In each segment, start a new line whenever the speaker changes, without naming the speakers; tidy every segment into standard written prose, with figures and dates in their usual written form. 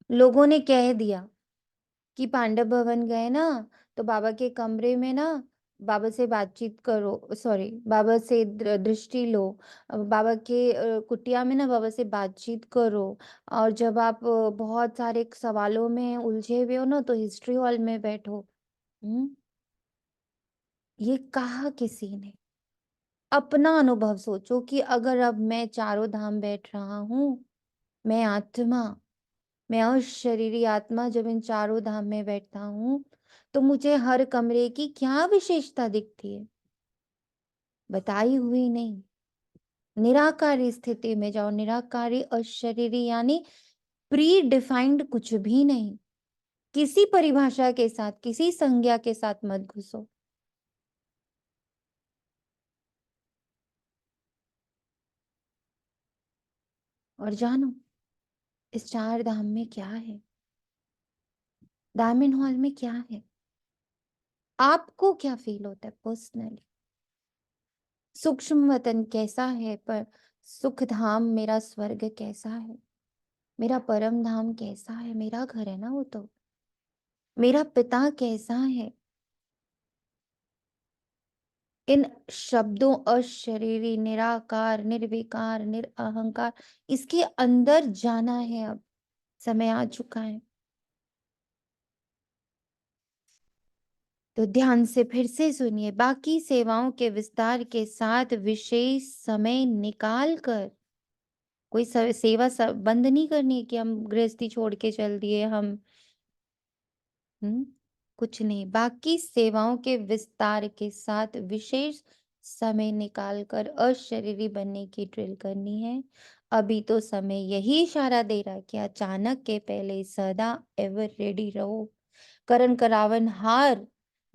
लोगों ने कह दिया कि पांडव भवन गए ना, तो बाबा के कमरे में ना बाबा से बातचीत करो, सॉरी बाबा से दृष्टि लो। बाबा के कुटिया में ना बाबा से बातचीत करो। और जब आप बहुत सारे सवालों में उलझे हुए हो ना, तो हिस्ट्री हॉल में बैठो। हम्म ये कहा किसी ने? अपना अनुभव सोचो कि अगर अब मैं चारों धाम बैठ रहा हूं, मैं आत्मा, मैं उस शरीरी आत्मा जब इन चारों धाम में बैठता हूँ, तो मुझे हर कमरे की क्या विशेषता दिखती है? बताई हुई नहीं। निराकारी स्थिति में जाओ। निराकारी अशरीरी यानी प्री डिफाइंड कुछ भी नहीं। किसी परिभाषा के साथ, किसी संज्ञा के साथ मत घुसो। और जानो इस चार धाम में क्या है, डायमंड हॉल में क्या है। आपको क्या फील होता है पर्सनली? सूक्ष्म वतन कैसा है, पर सुख धाम मेरा स्वर्ग कैसा है, मेरा परम धाम कैसा है? मेरा घर है ना वो तो। मेरा पिता कैसा है? इन शब्दों अशरीरी, निराकार, निर्विकार, निरअहंकार, इसके अंदर जाना है। अब समय आ चुका है। तो ध्यान से फिर से सुनिए। बाकी सेवाओं के विस्तार के साथ विशेष समय निकाल कर, कोई सेवा बंद नहीं करनी है कि हम गृहस्थी छोड़ के चल दिए हम। हम्म कुछ नहीं। बाकी सेवाओं के विस्तार के साथ विशेष समय निकालकर अशरीरी बनने की ड्रिल करनी है। अभी तो समय यही इशारा दे रहा है कि अचानक के पहले सदा एवर रेडी रहो। करण करावन हार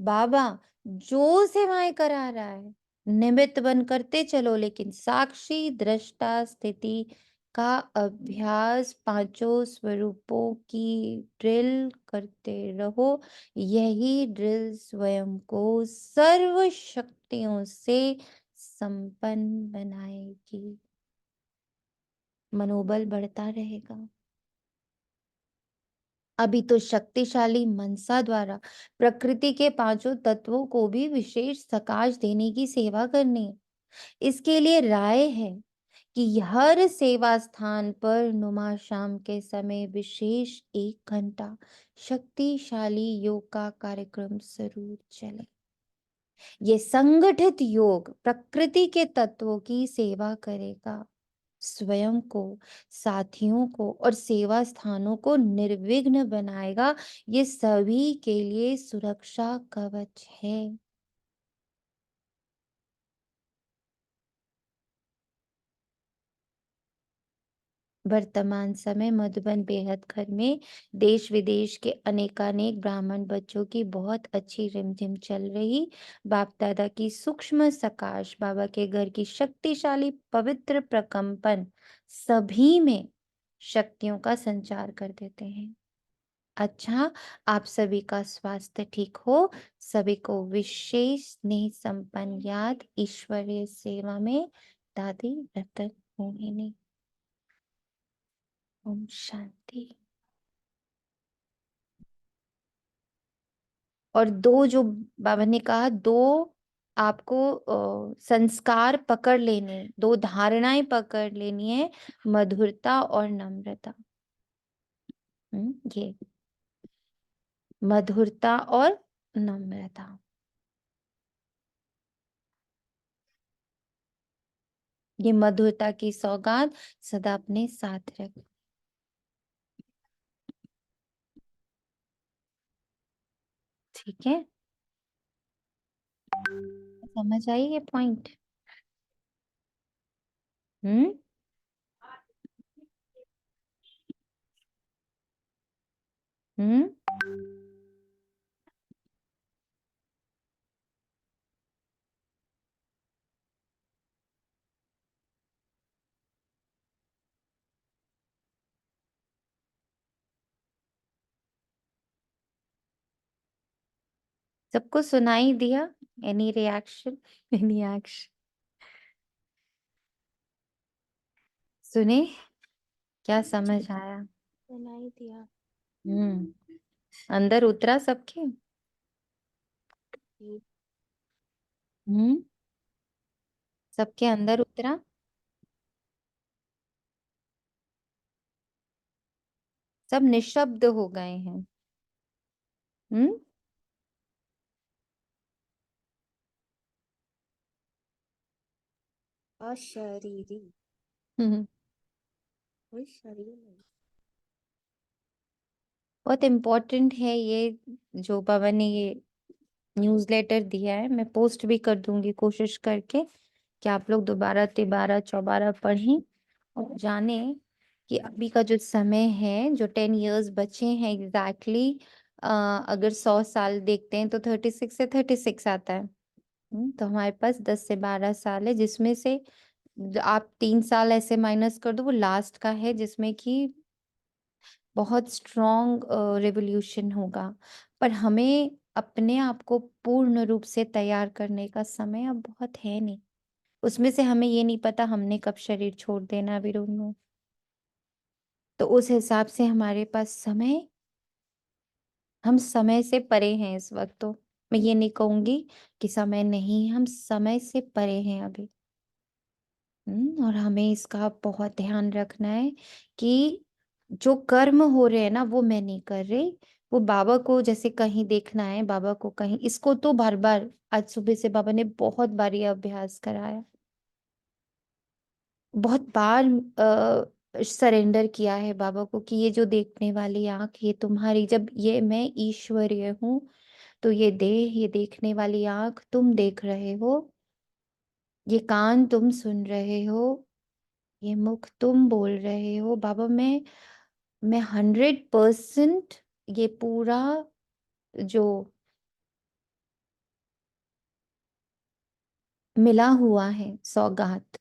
बाबा जो सेवाएं करा रहा है, निमित्त बन करते चलो, लेकिन साक्षी दृष्टा स्थिति का अभ्यास पांचों स्वरूपों की ड्रिल करते रहो। यही ड्रिल स्वयं को सर्व शक्तियों से संपन्न बनाएगी। मनोबल बढ़ता रहेगा। अभी तो शक्तिशाली मनसा द्वारा प्रकृति के पांचों तत्वों को भी विशेष सकाश देने की सेवा करनी है। इसके लिए राय है कि हर सेवा स्थान पर नुमा शाम के समय विशेष 1 घंटा शक्तिशाली योग का कार्यक्रम जरूर चले। ये संगठित योग प्रकृति के तत्वों की सेवा करेगा, स्वयं को, साथियों को और सेवा स्थानों को निर्विघ्न बनाएगा। ये सभी के लिए सुरक्षा कवच है। वर्तमान समय मधुबन बेहद घर में देश विदेश के अनेकानेक ब्राह्मण बच्चों की बहुत अच्छी रिमझिम चल रही। बाप दादा की सूक्ष्म सकाश, बाबा के घर की शक्तिशाली पवित्र प्रकंपन सभी में शक्तियों का संचार कर देते हैं। अच्छा, आप सभी का स्वास्थ्य ठीक हो। सभी को विशेष स्नेह संपन्न याद। ईश्वरीय सेवा में दादी रतन मोहिनी। ओम शांति। और दो जो बाबा ने कहा, दो आपको संस्कार पकड़ लेने, दो धारणाएं पकड़ लेनी है, मधुरता और नम्रता। ये मधुरता और नम्रता, ये मधुरता की सौगात सदा अपने साथ रख। ठीक है, समझ आई ये पॉइंट? हम्म हम्म सबको सुनाई दिया? Any reaction? Any action? सुने? क्या समझ आया?
सुनाई दिया।
अंदर उतरा सबके।
जी।
हम्म। सबके अंदर उतरा। सब निशब्द हो गए हैं। हम्म।
अशरीरी।
हम्म।
कोई शरीर नहीं।
बहुत इम्पोर्टेंट है ये, जो बाबा ने ये न्यूज़लेटर दिया है। मैं पोस्ट भी कर दूंगी कोशिश करके कि आप लोग दोबारा तिबारा चौबारा पढ़ें और जाने कि अभी का जो समय है, जो 10 years बचे हैं एग्जैक्टली अगर 100 साल देखते हैं तो 36 से 36 आता है। तो हमारे पास 10 से 12 साल है, जिसमें से आप 3 साल ऐसे माइनस कर दो, वो लास्ट का है जिसमें कि बहुत स्ट्रॉन्ग रेवोल्यूशन होगा। पर हमें अपने आप को पूर्ण रूप से तैयार करने का समय अब बहुत है नहीं। उसमें से हमें ये नहीं पता हमने कब शरीर छोड़ देना, वी डोंट नो। तो उस हिसाब से हमारे पास समय, हम समय से परे हैं इस वक्त। तो मैं ये नहीं कहूंगी कि समय नहीं है, हम समय से परे हैं अभी। और हमें इसका बहुत ध्यान रखना है कि जो कर्म हो रहे हैं ना, वो मैं नहीं कर रही। वो बाबा को जैसे कहीं देखना है, बाबा को कहीं, इसको तो बार बार आज सुबह से बाबा ने बहुत बार ये अभ्यास कराया, बहुत बार सरेंडर किया है बाबा को कि ये जो देखने वाली आंख, ये तुम्हारी, जब ये मैं ईश्वरीय हूँ तो ये देह, ये देखने वाली आंख तुम देख रहे हो, ये कान तुम सुन रहे हो, ये मुख तुम बोल रहे हो। बाबा मैं 100% ये पूरा जो मिला हुआ है सौगात,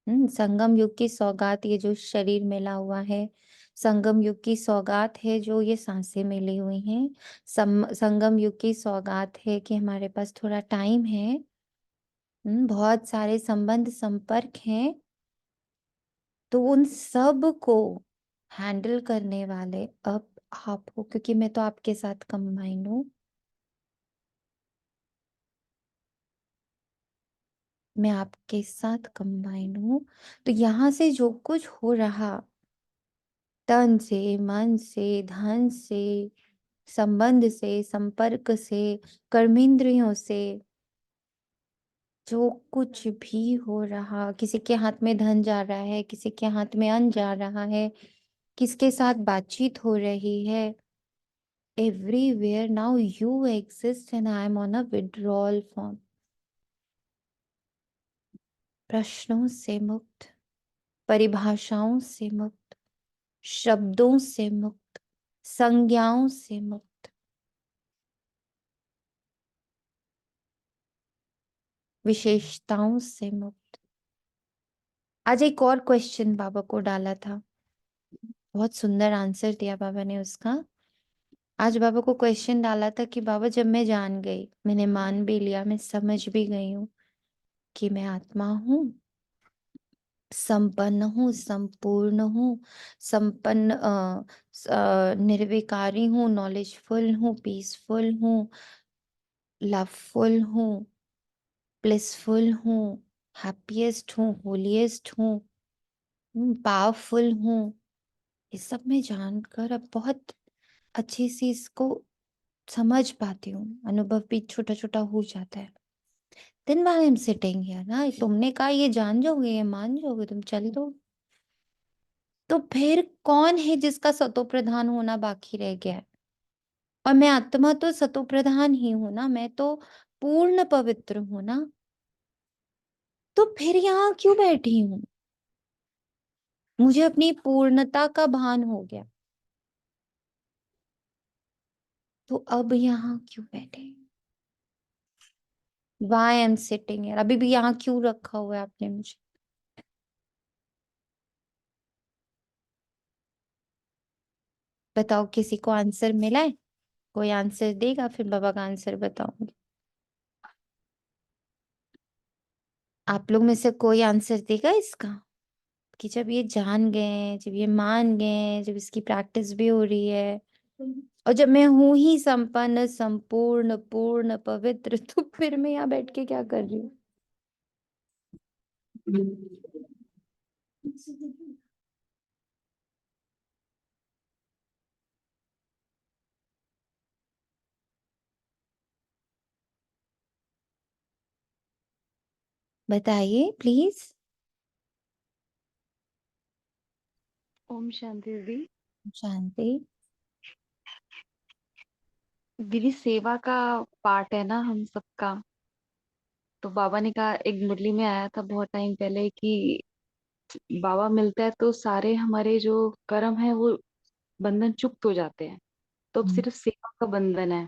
संगम युग की सौगात, ये जो शरीर मिला हुआ है, संगम युग की सौगात है जो ये सांसें मिली हुई हैं, संगम युग की सौगात है कि हमारे पास थोड़ा टाइम है। बहुत सारे संबंध संपर्क हैं। तो उन सब को हैंडल करने वाले अब आप हो, क्योंकि मैं तो आपके साथ कंबाइन हूँ, मैं आपके साथ कंबाइन हूँ। तो यहाँ से जो कुछ हो रहा, तन से, मन से, धन से, संबंध से, संपर्क से, कर्मेंद्रियों से, जो कुछ भी हो रहा, किसी के हाथ में धन जा रहा है, किसी के हाथ में अन्न जा रहा है, किसके साथ बातचीत हो रही है, everywhere now you exist and I am on a withdrawal form। प्रश्नों से मुक्त, परिभाषाओं से मुक्त, शब्दों से मुक्त, संज्ञाओं से मुक्त, विशेषताओं से मुक्त। आज एक और क्वेश्चन बाबा को डाला था, बहुत सुंदर आंसर दिया बाबा ने उसका। आज बाबा को क्वेश्चन डाला था कि बाबा जब मैं जान गई, मैंने मान भी लिया, मैं समझ भी गई हूँ कि मैं आत्मा हूँ, संपन्न हूँ, संपूर्ण हूँ, संपन्न निर्विकारी हूँ, नॉलेजफुल हूँ, पीसफुल हूँ, लवफुल हूँ, ब्लिसफुल हूँ, हैप्पीएस्ट हूँ, होलीएस्ट हूँ, पावरफुल हूँ। ये सब मैं जानकर अब बहुत अच्छी से इसको समझ पाती हूँ, अनुभव भी छोटा छोटा हो जाता है। दिन वाई एम सिटिंग हियर ना, तुमने कहा ये जान जाओगे, ये मान जाओगे, तुम चल दो। तो फिर कौन है जिसका सतो प्रधान होना बाकी रह गया है? और मैं आत्मा तो सतो प्रधान ही हूं ना, मैं तो पूर्ण पवित्र हूं ना। तो फिर यहाँ क्यों बैठी हूँ? मुझे अपनी पूर्णता का भान हो गया, तो अब यहाँ क्यों बैठे? वाई एम सिटिंग यार, अभी भी यहाँ क्यों रखा हुआ है आपने मुझे? बताओ, किसी को आंसर मिला है? कोई आंसर देगा, फिर बाबा का आंसर बताऊंगी। आप लोग में से कोई आंसर देगा इसका? कि जब ये जान गए, जब ये मान गए, जब इसकी प्रैक्टिस भी हो रही है, और जब मैं हूं ही संपन्न, संपूर्ण, पूर्ण, पवित्र, तो फिर मैं यहाँ बैठ के क्या कर रही हूँ? बताइए प्लीज।
ओम शांति दीदी।
शांति।
दीदी सेवा का पार्ट है ना हम सबका। तो बाबा ने कहा, एक मुरली में आया था बहुत टाइम पहले कि बाबा मिलता है तो सारे हमारे जो कर्म है वो बंधन चुक्त हो जाते हैं, तो अब सिर्फ सेवा का बंधन है।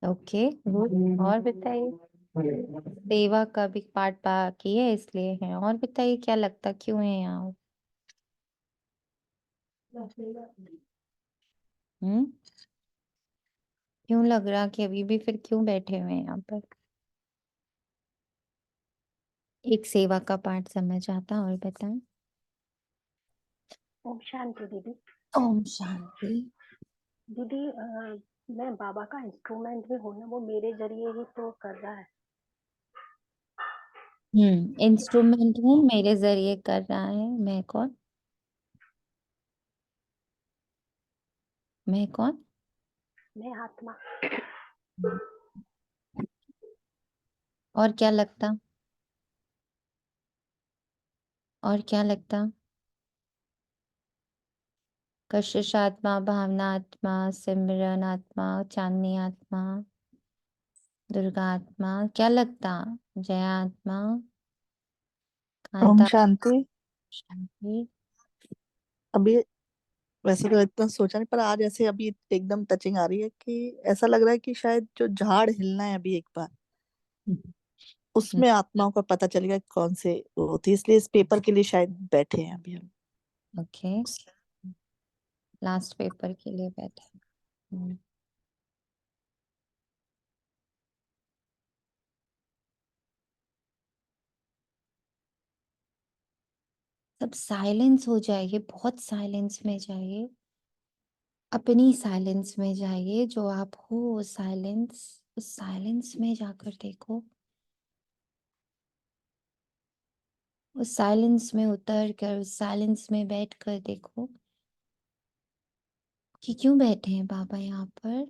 ओके, और बताइए। सेवा का भी पार्ट बाकी है इसलिए है। और बताइए क्या लगता, क्यों है यहाँ? हम्म क्यों लग रहा कि अभी भी फिर क्यों बैठे हुए हैं यहाँ पर? एक सेवा का पार्ट समझ आता, और बताएं।
ओम शांति दीदी।
ओम शांति।
दीदी मैं बाबा का इंस्ट्रूमेंट भी हूँ ना, वो मेरे जरिए ही तो कर रहा है।
इंस्ट्रूमेंट हूँ, मेरे जरिए कर रहा है। मैं कौन? मैं कौन?
मैं आत्मा।
और क्या लगता? और क्या लगता? कशिश आत्मा, भावना आत्मा, सिमरन आत्मा, चांदनी आत्मा, दुर्गा आत्मा, क्या लगता? जया आत्मा,
ओम
कांता,
शांति।
शांति।
अभी वैसे तो इतना सोचा नहीं, पर आज ऐसे अभी एकदम टचिंग आ रही है कि ऐसा लग रहा है कि शायद जो झाड़ हिलना है अभी एक बार, उसमें आत्माओं का पता चलेगा कि कौन से वो होती है, इसलिए इस पेपर के लिए शायद बैठे हैं अभी हम।
ओके, लास्ट पेपर के लिए बैठे। हम्म, सब साइलेंस हो जाइए, बहुत साइलेंस में जाइए, अपनी साइलेंस में जाइए। जो आप हो साइलेंस, उस साइलेंस में जाकर देखो, उस साइलेंस में उतर कर, उस साइलेंस में बैठ कर देखो कि क्यों बैठे हैं बाबा यहाँ पर।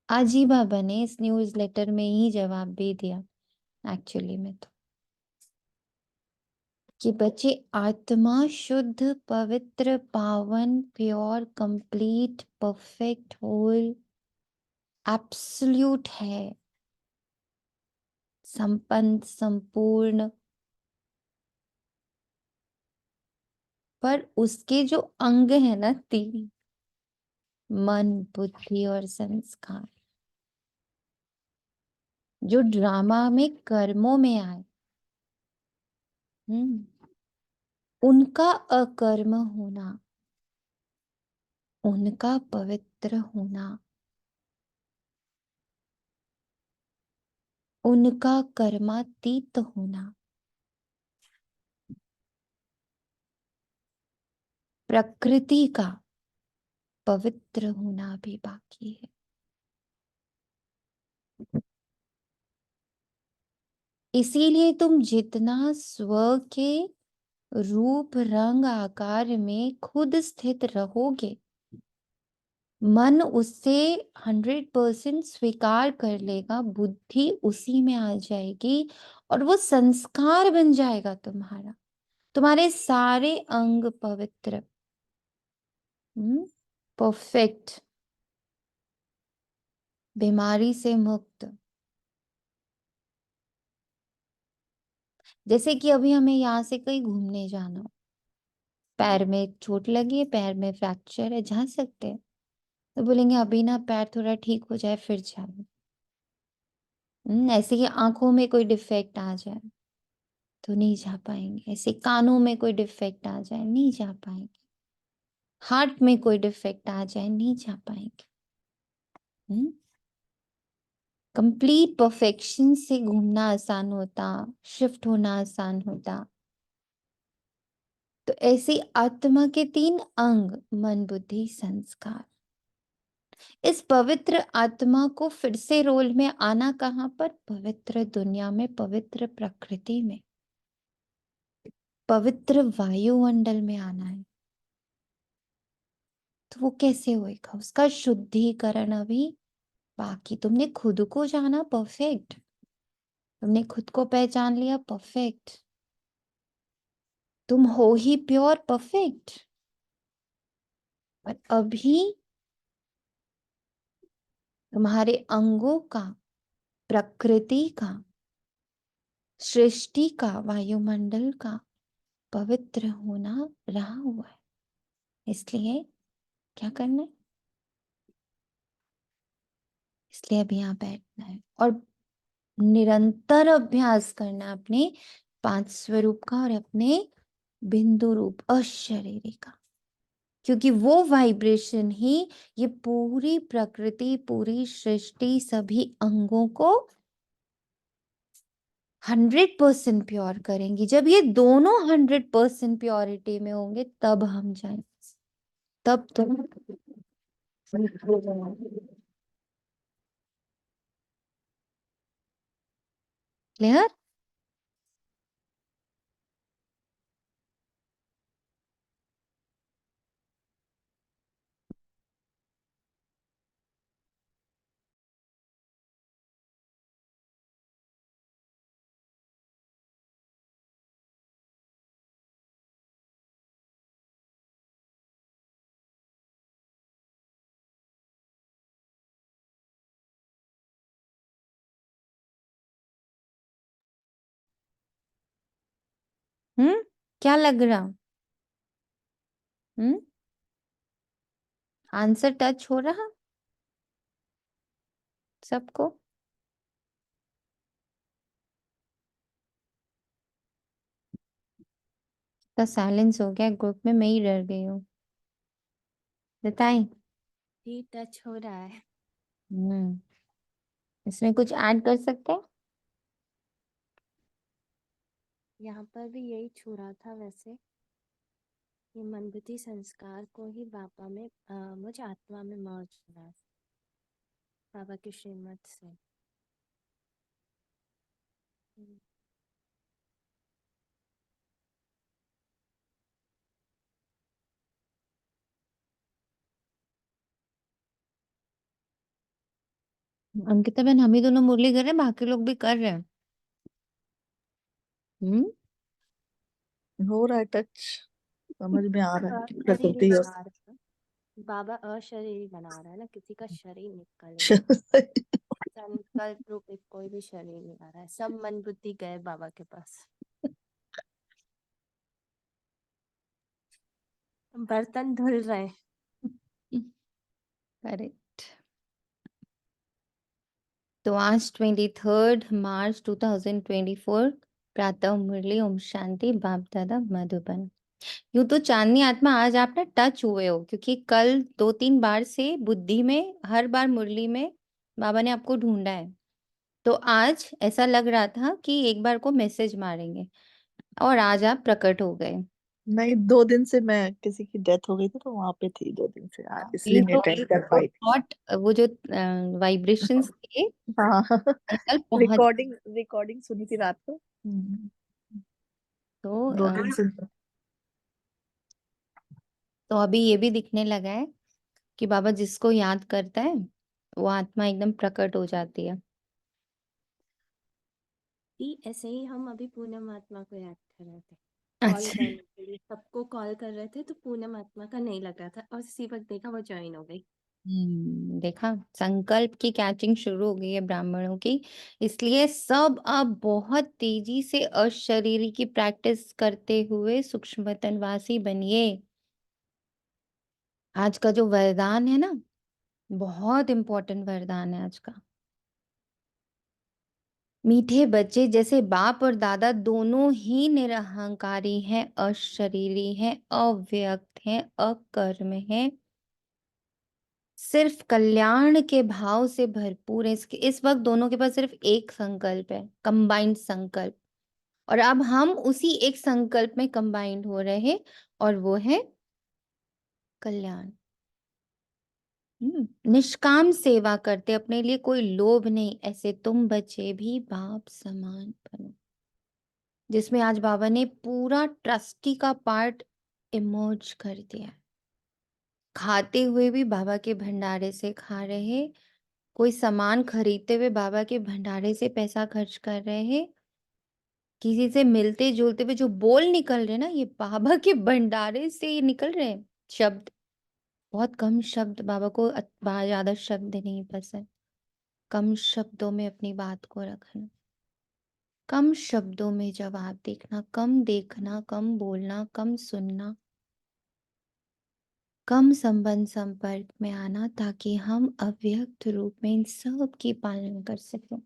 आज ही बाबा ने इस न्यूज लेटर में ही जवाब भी दिया एक्चुअली में तो, कि बच्चे आत्मा शुद्ध, पवित्र, पावन, pure, complete, perfect, whole, absolute है, संपन्न, संपूर्ण। पर उसके जो अंग है ना तीन, मन, बुद्धि और संस्कार, जो ड्रामा में कर्मों में आए, उनका अकर्म होना, उनका पवित्र होना, उनका कर्मातीत होना, प्रकृति का पवित्र होना भी बाकी है। इसीलिए तुम जितना स्व के रूप, रंग, आकार में खुद स्थित रहोगे, मन उससे 100% स्वीकार कर लेगा, बुद्धि उसी में आ जाएगी, और वो संस्कार बन जाएगा तुम्हारा। तुम्हारे सारे अंग पवित्र, परफेक्ट, बीमारी से मुक्त। जैसे कि अभी हमें यहाँ से कहीं घूमने जाना हो, पैर में चोट लगी है, पैर में फ्रैक्चर है, जा सकते हैं? तो बोलेंगे अभी ना पैर थोड़ा ठीक हो जाए फिर जाएंगे। ऐसे ही आंखों में कोई डिफेक्ट आ जाए तो नहीं जा पाएंगे, ऐसे कानों में कोई डिफेक्ट आ जाए नहीं जा पाएंगे। हार्ट में कोई डिफेक्ट आ जाए, नहीं जा पाएंगे। कंप्लीट परफेक्शन से घूमना आसान होता, शिफ्ट होना आसान होता। तो ऐसी आत्मा के 3 अंग, मन बुद्धि संस्कार। इस पवित्र आत्मा को फिर से रोल में आना कहां पर? पवित्र दुनिया में, पवित्र प्रकृति में, पवित्र वायुमंडल में आना है। तो वो कैसे होएगा? उसका शुद्धिकरण अभी बाकी। तुमने खुद को जाना, परफेक्ट। तुमने खुद को पहचान लिया, परफेक्ट। तुम हो ही प्योर, परफेक्ट। पर अभी तुम्हारे अंगों का, प्रकृति का, सृष्टि का, वायुमंडल का पवित्र होना रहा हुआ है। इसलिए क्या करना है? इसलिए अभी यहाँ बैठना है और निरंतर अभ्यास करना है अपने 5 स्वरूप का और अपने बिंदु रूप अशरीरी का। क्योंकि वो वाइब्रेशन ही ये पूरी प्रकृति, पूरी सृष्टि, सभी अंगों को 100% प्योर करेंगी। जब ये दोनों 100% प्योरिटी में होंगे तब हम जाएंगे, तब तो क्लियर। क्या लग रहा? हम्म आंसर टच हो रहा सबको? तो साइलेंस हो गया ग्रुप में, मैं ही डर गई हूँ। बताएं?
जी टच हो रहा है।
हम्म इसमें कुछ ऐड कर सकते हैं?
यहाँ पर भी यही छू रहा था वैसे, ये मन बुद्धि संस्कार को ही बाबा में मुझे आत्मा में मर्ज होना है बाबा की श्रीमत से।
अंकिता बहन, हम ही दोनों मुरली कर रहे हैं, बाकी लोग भी कर रहे हैं।
हो रहा है टच, समझ में आ रहा है कि
अशरीरी
प्रकृति और
बना रहा है बाबा, अशरीरी बना रहा है ना, किसी का शरीर निकल गया। संकल्प रूप एक कोई भी शरीर नहीं आ रहा है, सब मन बुद्धि गए बाबा के पास। बर्तन धुल रहे।
करेक्ट। तो आज 23 मार्च 2024 प्रातः मुरली ओम शांति बाप दादा मधुबन। यूं तो चांदनी आत्मा आज आप ना टच हुए हो, क्योंकि कल 2-3 बार से बुद्धि में, हर बार मुरली में बाबा ने आपको ढूंढा है। तो आज ऐसा लग रहा था कि एक बार को मैसेज मारेंगे, और आज आप प्रकट हो गए।
नहीं, 2 दिन से मैं, किसी की डेथ हो गई थी तो वहां पे थी 2 दिन से यार, इसलिए
ये
नहीं
तो
अटेंड कर पाई।
थॉट, वो जो वाइब्रेशंस थे
हाँ,
कल पहुंच।
रिकॉर्डिंग सुनी थी रात को।
तो
2 दिन से।
तो अभी ये भी दिखने लगा है कि बाबा जिसको याद करता है वो आत्मा एकदम प्रकट हो जाती है।
ऐसे ही हम अभी पूनम आत्मा को याद कर रहे थे, कॉल
अच्छा।
करने के लिए सबको कॉल कर रहे थे, तो पूनम आत्मा का नहीं लग रहा था और इसी वक्त देखा वो ज्वाइन हो गई।
देखा, संकल्प की कैचिंग शुरू हो गई है ब्राह्मणों की। इसलिए सब अब बहुत तेजी से अशरीरी की प्रैक्टिस करते हुए सूक्ष्मतनवासी बनिए। आज का जो वरदान है ना, बहुत इंपॉर्टेंट वरदान है आज का। मीठे बच्चे जैसे बाप और दादा दोनों ही निरहंकारी हैं, अशरीरी हैं, अव्यक्त हैं, अकर्म हैं, सिर्फ कल्याण के भाव से भरपूर है। इस वक्त दोनों के पास सिर्फ एक संकल्प है, कंबाइंड संकल्प, और अब हम उसी एक संकल्प में कंबाइंड हो रहे हैं, और वो है कल्याण। निष्काम सेवा करते, अपने लिए कोई लोभ नहीं, ऐसे तुम बच्चे भी बाप समान बनो। जिसमें आज बाबा ने पूरा ट्रस्टी का पार्ट इमर्ज कर दिया है। खाते हुए भी बाबा के भंडारे से खा रहे हैं, कोई सामान खरीदते हुए बाबा के भंडारे से पैसा खर्च कर रहे हैं, किसी से मिलते जुलते हुए जो बोल निकल रहे ना, ये बाबा के भंडारे से ही निकल रहे हैं शब्द। बहुत कम शब्द, बाबा को ज्यादा शब्द नहीं पसंद। कम शब्दों में अपनी बात को रखना, कम शब्दों में जवाब देखना, कम बोलना, कम सुनना, कम संबंध संपर्क में आना, ताकि हम अव्यक्त रूप में इन सब की पालना कर सकें।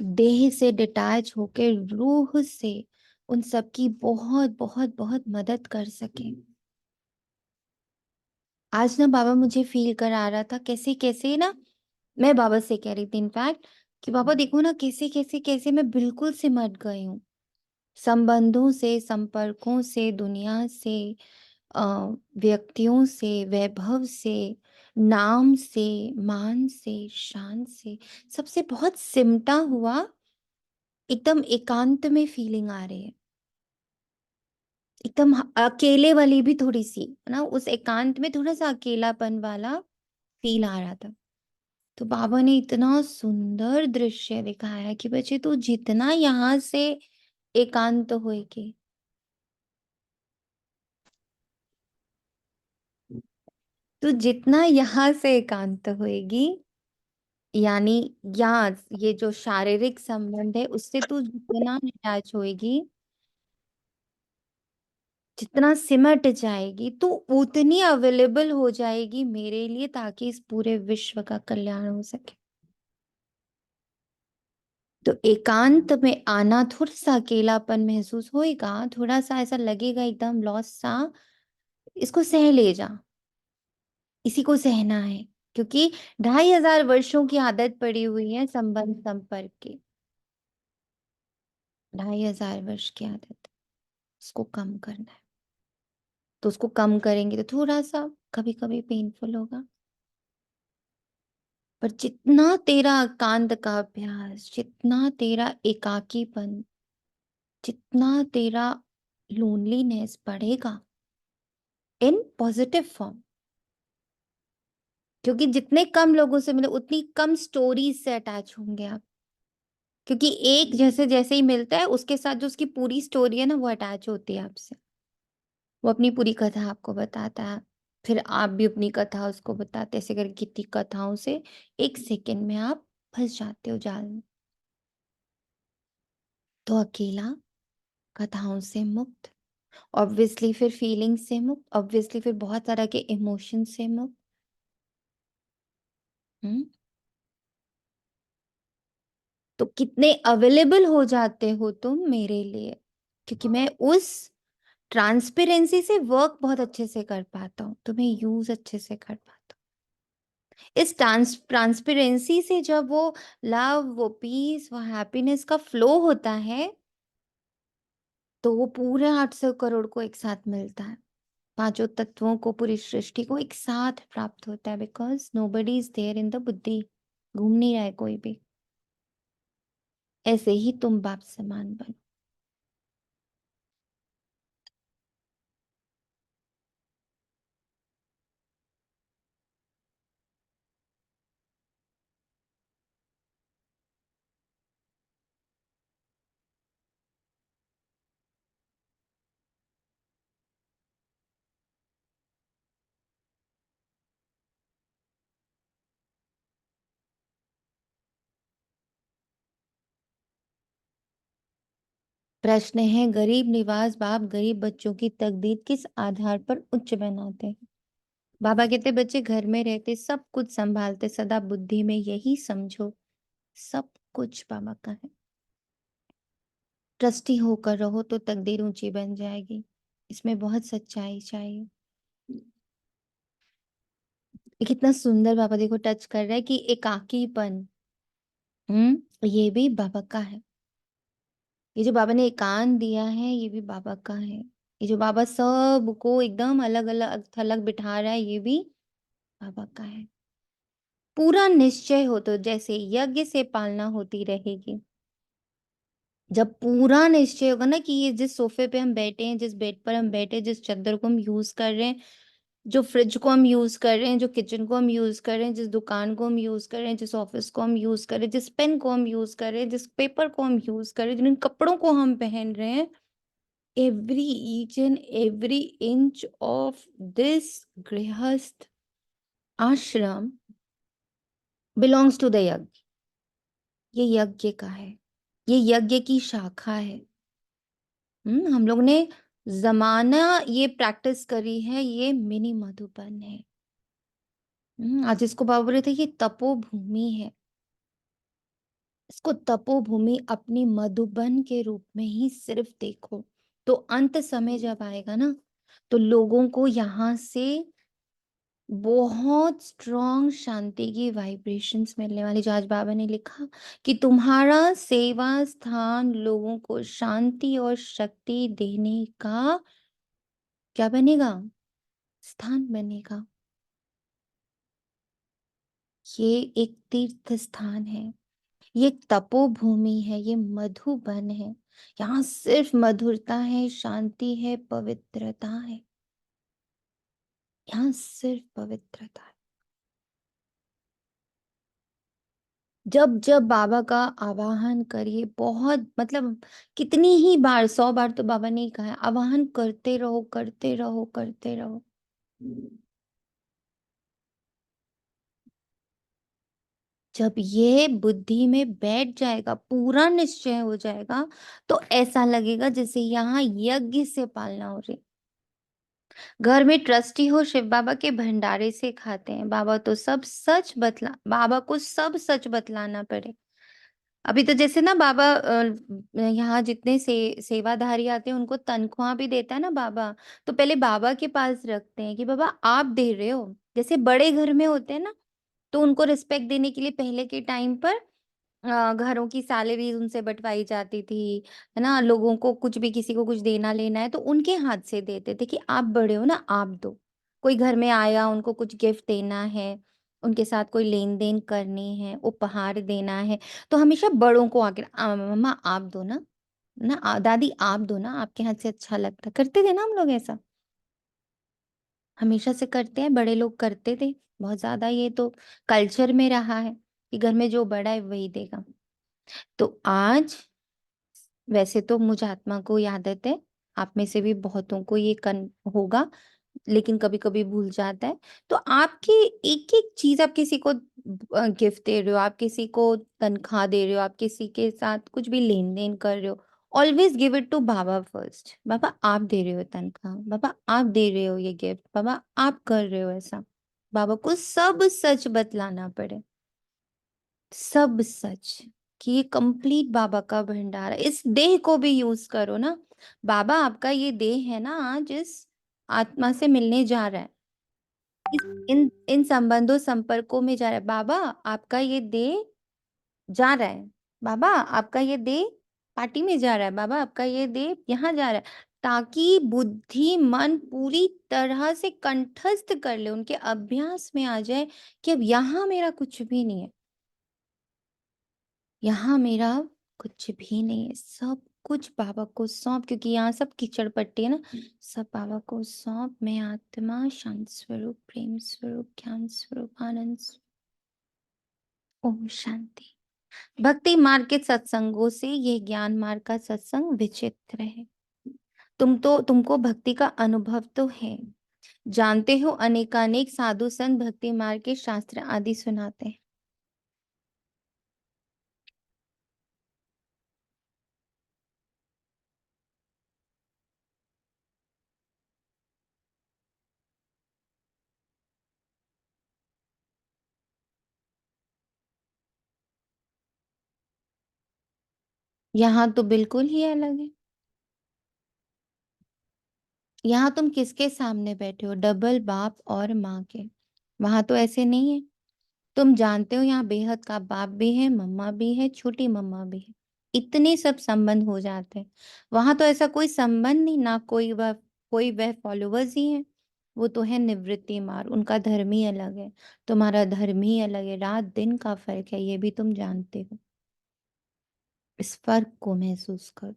देह से डिटैच होकर रूह से उन सब की बहुत बहुत बहुत मदद कर सकें। आज ना बाबा मुझे फील करा रहा था, कैसे कैसे ना, मैं बाबा से कह रही थी इनफैक्ट, कि बाबा देखो ना, कैसे कैसे कैसे मैं बिल्कुल सिमट गई हूँ संबंधों से, संपर्कों से, दुनिया से, व्यक्तियों से, वैभव से, नाम से, मान से, शान से, सबसे बहुत सिमटा हुआ, एकदम एकांत में फीलिंग आ रही है, एकदम अकेले वाली भी थोड़ी सी ना, उस एकांत में थोड़ा सा अकेलापन वाला फील आ रहा था। तो बाबा ने इतना सुंदर दृश्य दिखाया कि बच्चे तू जितना यहाँ से एकांत होएगी, तू जितना यहाँ से एकांत होएगी, यानी यहाँ ये जो शारीरिक संबंध है उससे तू जितना अटैच होएगी, जितना सिमट जाएगी, तू उतनी अवेलेबल हो जाएगी मेरे लिए, ताकि इस पूरे विश्व का कल्याण हो सके। तो एकांत में आना, थोड़ा सा अकेलापन महसूस होएगा, थोड़ा सा ऐसा लगेगा एकदम लॉस सा, इसको सह ले जा, इसी को सहना है, क्योंकि 2500 वर्षों की आदत पड़ी हुई है संबंध संपर्क की। 2500 वर्ष की आदत, उसको कम करना है। तो उसको कम करेंगे तो थोड़ा सा कभी कभी पेनफुल होगा, पर जितना तेरा एकांत का अभ्यास, जितना तेरा एकाकीपन, जितना तेरा लोनलीनेस बढ़ेगा इन पॉजिटिव फॉर्म, क्योंकि जितने कम लोगों से मिले उतनी कम स्टोरीज से अटैच होंगे आप, क्योंकि एक जैसे जैसे ही मिलता है उसके साथ जो उसकी पूरी स्टोरी है ना, वो अटैच होती है आपसे, वो अपनी पूरी कथा आपको बताता है, फिर आप भी अपनी कथा उसको बताते, ऐसे करके कितनी कथाओं से एक सेकंड में आप फंस जाते हो जाल में। तो अकेला, कथाओं से मुक्त, ऑब्वियसली फिर फीलिंग से मुक्त, ऑब्वियसली फिर बहुत तरह के इमोशन से मुक्त। हम्म तो कितने अवेलेबल हो जाते हो तुम मेरे लिए, क्योंकि मैं उस ट्रांसपेरेंसी से वर्क बहुत अच्छे से कर पाता हूँ, तुम्हें यूज अच्छे से कर पाता हूँ। इस ट्रांसपेरेंसी से जब वो लव, वो पीस, वो हैप्पीनेस का फ्लो होता है, तो वो पूरे 800 करोड़ को एक साथ मिलता है, पांचों तत्वों को, पूरी सृष्टि को एक साथ प्राप्त होता है, because nobody is there in the बुद्धि, घूम नहीं रहा है कोई भी। ऐसे ही तुम बाप समान बनो। प्रश्न है, गरीब निवास बाप गरीब बच्चों की तकदीर किस आधार पर उच्च बनाते हैं? बाबा कहते बच्चे घर में रहते, सब कुछ संभालते, सदा बुद्धि में यही समझो सब कुछ बाबा का है। ट्रस्टी होकर रहो तो तकदीर ऊंची बन जाएगी। इसमें बहुत सच्चाई चाहिए। ये कितना सुंदर बाबा देखो टच कर रहा है कि एकाकीपन, ये भी बाबा का है। ये जो बाबा ने एकांत दिया है ये भी बाबा का है। ये जो बाबा सबको एकदम अलग अलग थलग बिठा रहा है ये भी बाबा का है। पूरा निश्चय हो तो जैसे यज्ञ से पालना होती रहेगी। जब पूरा निश्चय होगा ना कि ये जिस सोफे पे हम बैठे हैं, जिस बेड पर हम बैठे हैं, जिस चादर को हम यूज कर रहे हैं, जो फ्रिज को हम यूज कर रहे हैं, जो किचन को हम यूज कर रहे हैं, जिस दुकान को हम यूज कर रहे हैं, जिस ऑफिस को हम यूज कर रहे हैं, जिस पेन को हम यूज कर रहे हैं, जिस पेपर को हम यूज कर रहे हैं, जिन कपड़ों को हम पहन रहे हैं, every each and every inch of this grihast ashram belongs to the यज्ञ। ये यज्ञ का है, ये यज्ञ की शाखा है। हम लोग ने जमाना ये प्रैक्टिस करी है, ये मिनी मधुबन है। आज इसको बाबा बोल रहे थे ये तपोभूमि है। इसको तपोभूमि अपनी मधुबन के रूप में ही सिर्फ देखो। तो अंत समय जब आएगा ना तो लोगों को यहाँ से बहुत स्ट्रॉन्ग शांति की वाइब्रेशंस मिलने वाली। जो आज बाबा ने लिखा कि तुम्हारा सेवा स्थान लोगों को शांति और शक्ति देने का क्या बनेगा? स्थान बनेगा। ये एक तीर्थ स्थान है, ये तपोभूमि है, ये मधुबन है। यहाँ सिर्फ मधुरता है, शांति है, पवित्रता है। यहाँ सिर्फ पवित्रता है। जब जब बाबा का आवाहन करिए, बहुत मतलब कितनी ही बार, 100 बार तो बाबा ने ही कहा है, आवाहन करते रहो, करते रहो, करते रहो। जब ये बुद्धि में बैठ जाएगा, पूरा निश्चय हो जाएगा, तो ऐसा लगेगा जैसे यहाँ यज्ञ से पालना हो रही। घर में ट्रस्टी हो, शिव बाबा के भंडारे से खाते हैं। बाबा तो सब सच बाबा को सब सच बतलाना पड़े। अभी तो जैसे ना बाबा यहाँ जितने सेवाधारी आते हैं उनको तनख्वाह भी देता है ना बाबा, तो पहले बाबा के पास रखते हैं कि बाबा आप दे रहे हो। जैसे बड़े घर में होते हैं ना, तो उनको रिस्पेक्ट देने के लिए पहले के टाइम पर घरों की सैलरीज उनसे बंटवाई जाती थी, है ना। लोगों को कुछ भी, किसी को कुछ देना लेना है तो उनके हाथ से देते थे कि आप बड़े हो ना, आप दो। कोई घर में आया, उनको कुछ गिफ्ट देना है, उनके साथ कोई लेन देन करनी है, उपहार देना है, तो हमेशा बड़ों को आके मम्मा आप दो ना, दादी आप दो ना, आपके हाथ से अच्छा लगता। करते थे ना हम लोग ऐसा, हमेशा से करते हैं, बड़े लोग करते थे बहुत ज्यादा। ये तो कल्चर में रहा है कि घर में जो बड़ा है वही देगा। तो आज वैसे तो मुझ आत्मा को ये आदत है, आप में से भी बहुतों को ये कन होगा, लेकिन कभी कभी भूल जाता है। तो आपकी एक एक चीज, आप किसी को गिफ्ट दे रहे हो, आप किसी को तनख्वाह दे रहे हो, आप किसी के साथ कुछ भी लेन देन कर रहे हो, always give it to Baba first. Baba आप दे रहे हो तनख्वाह, बाबा आप दे रहे हो ये गिफ्ट, बाबा आप कर रहे हो ऐसा। बाबा को सब सच बतलाना पड़े, सब सच, कि ये कंप्लीट बाबा का भंडार है। इस देह को भी यूज करो ना। बाबा आपका ये देह है ना, आज इस आत्मा से मिलने जा रहा है, इन इन संबंधों संपर्कों में जा रहा है। बाबा आपका ये देह जा रहा है, बाबा आपका ये देह पार्टी में जा रहा है, बाबा आपका ये देह यहाँ जा रहा है, ताकि बुद्धि मन पूरी तरह से कंठस्थ कर ले, उनके अभ्यास में आ जाए कि अब यहाँ मेरा कुछ भी नहीं है, यहाँ मेरा कुछ भी नहीं है, सब कुछ बाबा को सौंप। क्योंकि यहाँ सब कीचड़ पट्टी है ना, सब बाबा को सौंप। मैं आत्मा शांत स्वरूप, प्रेम स्वरूप, ज्ञान स्वरूप, आनंद ओम शांति। भक्ति मार्ग के सत्संगों से ये ज्ञान मार्ग का सत्संग विचित्र है। तुमको भक्ति का अनुभव तो है, जानते हो अनेकानेक साधु संत भक्ति मार्ग के शास्त्र आदि सुनाते हैं। यहाँ तो बिल्कुल ही अलग है। यहाँ तुम किसके सामने बैठे हो? डबल बाप और माँ के। वहां तो ऐसे नहीं है। तुम जानते हो यहाँ बेहद का बाप भी है, मम्मा भी है, छोटी मम्मा भी है। इतने सब संबंध हो जाते हैं। वहां तो ऐसा कोई संबंध नहीं, ना कोई वह फॉलोवर्स ही है। वो तो है निवृत्ति मार, उनका धर्म ही अलग है, तुम्हारा धर्म ही अलग है। रात दिन का फर्क है, ये भी तुम जानते हो। इस फर्क को महसूस करो।